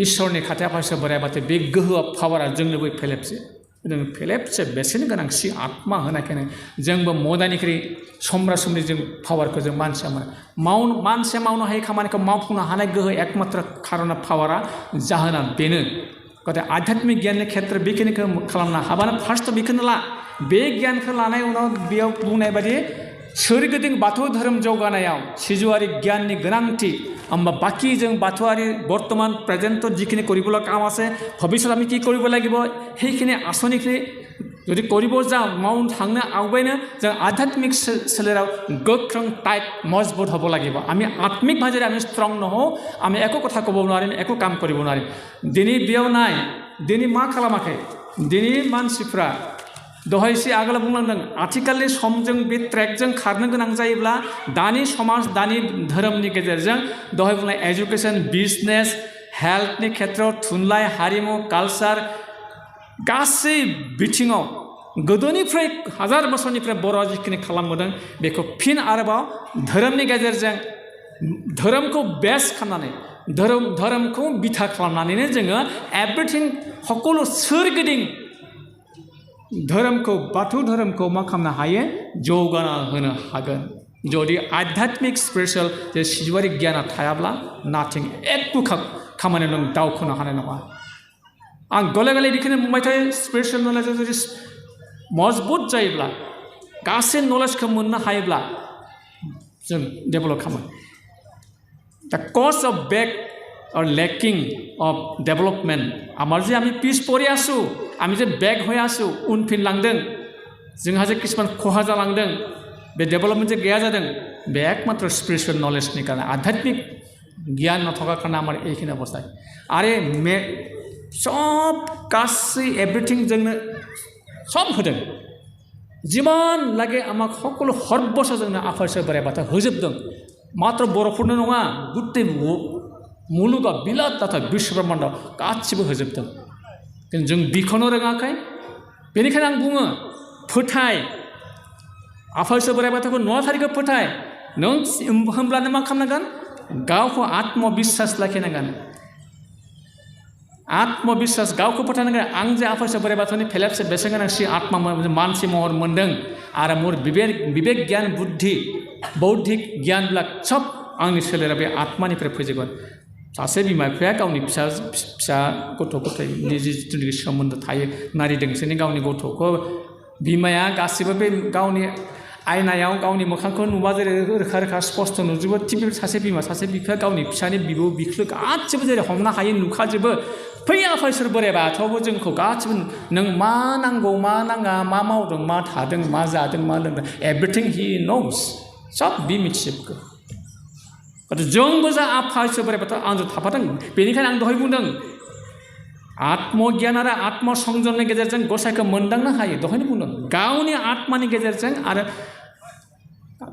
इसोरनि खाथियाव फारसे बोराइ बाथौ बे गोहोआ पावारा जोंनोबो फेलेबसे बेसेन गोनांसि आत्मा होनायखायनो जोंबो मोदायनिख्रुइ समब्रा-समब्रि जों पावारखौ जों मानसिया मावनो हायै खामानिखौ मावफुंनो हानाय गोहो एकमात्र खारना पावारा जाहोना बेनो गते आध्यात्मिक गियाननि खेत्र बेखिनिखौ खालामनो हाबानो फार्स्टआव बेखौनो ला बे गियानखौ लानाय उनाव बेयाव बुंनाय बायदि सोरगिदिं बाथौ धोरोम जौगानायाव सिजुआरि गियाननि गोनांथि होमबा बाकी जों बाथौआरि बर्तमान प्रेजेन्टত যিখিনি কৰিবলৈ কাম আছে ভৱিষ্যত আমি কি কৰিব লাগিব সেইখিনি আঁচনিখিনি যদি কৰিব যাওঁ মাউন্ট थांनो आवगायनो जों आध्यात्मिक सोलेराव गोख्रों टाइट मजबूत হ'ব লাগিব আমি आत्मिक भाजरे আমি स्ट्रं নহওঁ আমি একো কথা ক'ব নোৱাৰিম একো কাম কৰিব নোৱাৰিম दिनै बेयाव नाय दिनै मा खालामाखै दिनै मानसिफ्रा दहायसे आगोलाव बुंलांदों आथिखालनि समजों बे ट्रेकजों खारनो गोनां जायोब्ला दानि समाज दानि धोरोमनि गेजेरजों दहाय बुंनाय एजुकेशन बिजनेस हेल्थनि खेत्रआव थुनलाइ हारिमु कालचार गासै बिथिङाव गोदोनिफ्राय 1000 बोसोरनिफ्राय बर'आ जिखिनि खालामबोदों बेखौ फिन आरोबाव धोरोमनि गेजेरजों धोरोमखौ बेस खालामनानै धोरोमखौ बिथा खालामनानैनो जोङो एभ्रिथिं সকলো सोरगिदिं धोरोमखौ बाथौ धोरोमखौ मा खालामनो हायो जौगाना होनो हागोन जुदि आध्यात्मिक स्पिरिचुअल जे सिजुआरि गियाना थायाब्ला नाथिं एकबो खामानि नों दावखोनो हानाय नङा आं गले गले बेखौनो बुंबाय थायो स्पिरिचुअल नलेजआ जुदि मजबुत जायोब्ला गासै नलेजखौ मोननो हायोब्ला जों डेभेलप खालामो दा कज अफ बेक और লেকিং অফ ডেভেলপমেন্ট আমার যে আমি পিছ পৰি আছোঁ আমি যে বেক হৈ আছোঁ उनफिनलांदों जोंहा जे किसुमान खहा जालांदों बे डेभेलपमेन्ट जे गैया जादों बे एकमात्र स्पिरिचुअल नलेजनि कारण आध्यात्मिक জ্ঞান नथार कारण आमार এইখিনি अवस्था आरो सब गासै एभ्रिथिं जोंनो सब होदों जिमान लागे आमाक सकलो सर्बस्व जोंनो आफा इसोर बोराइ बाथौआ होजोबदों मात्र बर'फोरनो नङा गुत्ते मुलुगाव बिराद नाथाय बिश्वब्रह्माण्डआव गासिबो होजोबदों किन्तु जों बिखौनो रोङाखै बेनिखायनो आं बुङो फोथाय आफा इसोर बोराइ बाथौखौ 9 थारिखआव फोथाय नों होमब्लानो मा खालामनांगोन गावखौ आत्मविश्वास लाखिनांगोन आत्मविश्वास गावखौ फोथायनांगोन आं जे आफा इसोर बोराइ बाथौनि फेलेबसे बेसेन गोनांसिन आत्मा मानसि महर मोन्दों आरो मोर विवेक ज्ञान बुद्धि बौद्धिक गियानब्ला सब आंनि सोलेरा बे आत्मानिफ्राय फैजोबगोन सासे बिमा बिफाया गावनि फिसा गथ' गथायनि जिथुनिखि सोमोन्दो थायो नारि दोंसेनि गावनि गथ'खौ बिमाया गासिबो बे गावनि आयनायाव गावनि मोखांखौ नुबा जेरै रोखा रोखा स्पष्ट नुजोबो थिग बे सासे बिमा सासे बिफाया गावनि फिसानि बिबौ बिख्लो गासिबो जेरै हमनो हायो नुखाजोबो फै आफा इसोर बोराइ बाथौआवबो जोंखौ गासिबो नों मा नांगौ मा नाङा मा मावदों मा थादों मा जादों मा लोंदों एभ्रिथिं हि नोस सब बि मिथिजोबगौ जोंबो जा आफा इसोर बोराइ बाथौ आंजों थाफादों बेनिखायनो आं दहाय बुंदों आत्मज्ञान आरो आत्मसंजमनि गेजेरजों गसाइखौ मोनदांनो हायो दहायनो बुंदों गावनि आत्मानि गेजेरजों आरो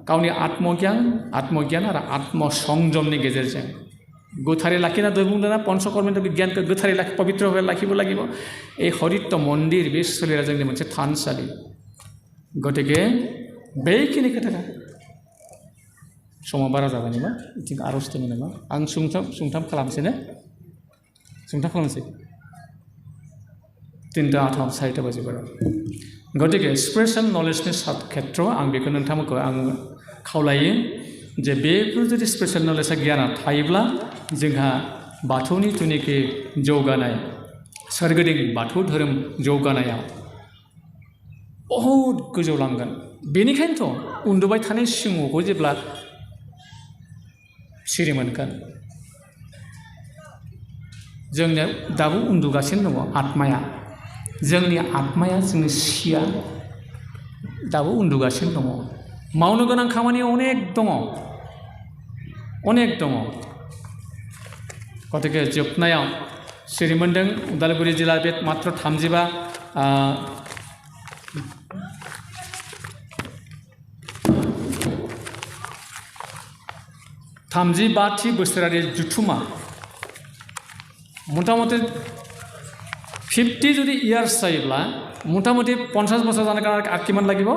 गावनि आत्मज्ञान आरो आत्मसंजमनि गेजेरजों गोथारै लाखिना दहाय बुंदों ना पन्चकर्मेन्ट गियानखौ गोथारै पवित्र भावे लाखिब লাগিব এই हरित्य मन्दिर बे सोलेरा जोंनि मोनसे थानसालि गतिके बेखिनि खोथाखौ समा बारा जाबाय नामा बिथिं आर'ज दङ नामा आं सुंथाम खालामसै ने सुंथाम खालामसै 3:08 4 बाजि बारा गतिके स्पिरिचुअल नलेजनि खेत्रआव आं बेखौ नोंथांमोनखौ आं खावलायो जे बेफोर जुदि स्पिरिचुअल नलेजआ गियाना थायोब्ला जोंहा बाथौनि जिथुनिखि जौगानाय सोरगिदिं बाथौ धोरोम जौगानायाव बहुद गोजौ लांगोन बेनिखायनोथ' उन्दुबाय थानाय सिमांखौ जेब्ला सिरि मोनगोन जोंनो दाबो उन्दुगासिनो दङ आत्माया जोंनि आत्माया जोंनि सिया दाबो उन्दुगासिनो दङ मावनो गोनां खामानि अनेक दङ गतिके जोबनायाव सिरि मोनदों उदालगुरि जिल्ला बे मात्र 35थि बोसोरारि जुथुमा मथामथि 50 जुदि इयार्स जायोब्ला मथामथि 50 बोसोर जानो कारण किमान লাগিব